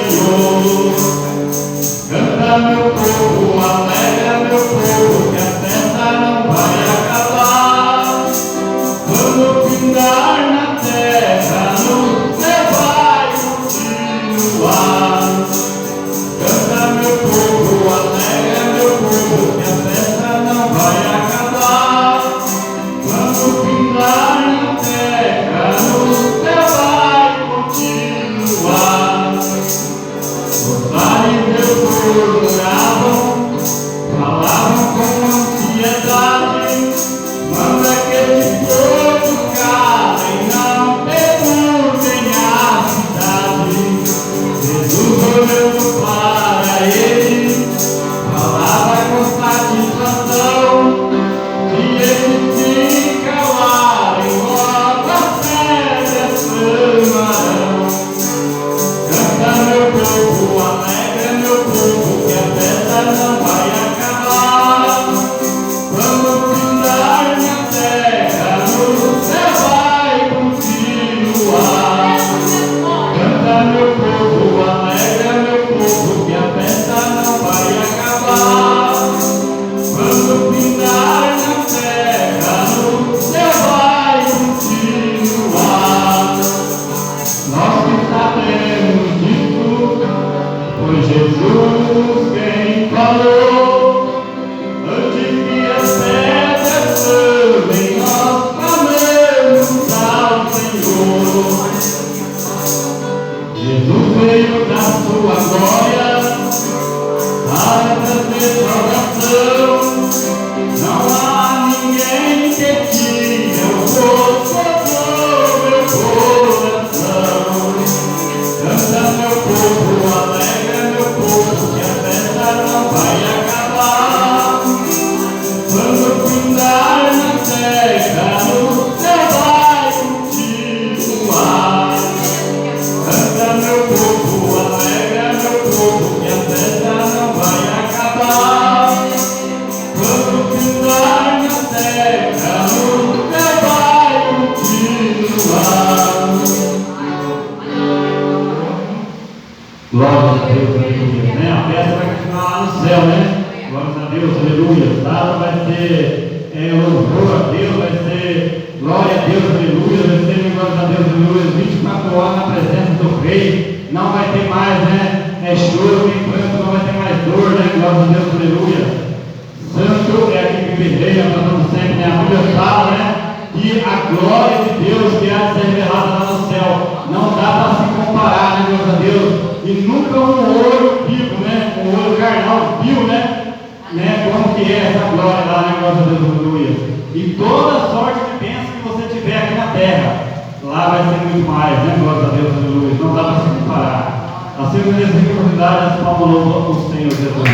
Senhor. Canta meu povo, alegra meu povo, que a festa não vai acabar. Quando findar na terra, no céu vai continuar. Canta meu povo, alegra meu povo, que a festa não vai acabar. Quando findar na terra, no céu vai continuar. Os fariseus murmuravam, falavam com ansiedade. Manda que esse povo calem, não perguntem a cidade. Jesus olhando para ele, falava com satisfação. Se eles se calarem, logo as pedras clamarão. Canta meu povo, alegra meu povo, que a festa não vai acabar. Quando findar na terra, no céu vai continuar. Canta meu povo, alegra meu povo, que a festa não vai acabar. Quando findar na terra, no céu vai continuar. Nós que sabemos disso, foi Jesus quem falou. Antes que as pedras clamem, nós clamamos ao Senhor. Jesus veio da sua glória para trazer salvação. Não há ninguém que tire o gozo do meu coração. Canta meu povo, alegra meu povo, que a festa não vai acabar. Quando findar na terra, no céu vai continuar. Canta meu povo, alegra meu povo, que a festa não vai acabar. Quando findar na terra, no céu vai continuar. Glória a Deus, aleluia, né? A festa vai continuar lá no céu, né? Glória a Deus, aleluia. Tá? Vai ser louvor a Deus, vai ser glória a Deus, aleluia. Vai ser glória a Deus, aleluia. 24 horas na presença do Rei. Não vai ter mais, né? Choro, nem pranto, não vai ter mais dor, né? Glória a Deus, aleluia. Santo é aquele que viveia, cantando sempre, né? A Bíblia fala, né? Que a glória de Deus que há de ser revelada lá no céu não dá para se comparar, né? Glória a Deus. E nunca um olho vivo, né? Um olho carnal viu, né? Como que é essa glória lá, né? Glória a Deus, aleluia. E toda sorte de bênção que você tiver aqui na terra, lá vai ser muito mais, né? Glória a Deus, aleluia. Não dá para se comparar. Assim, eu mereço a oportunidade, as palmas louvam o Senhor Jesus.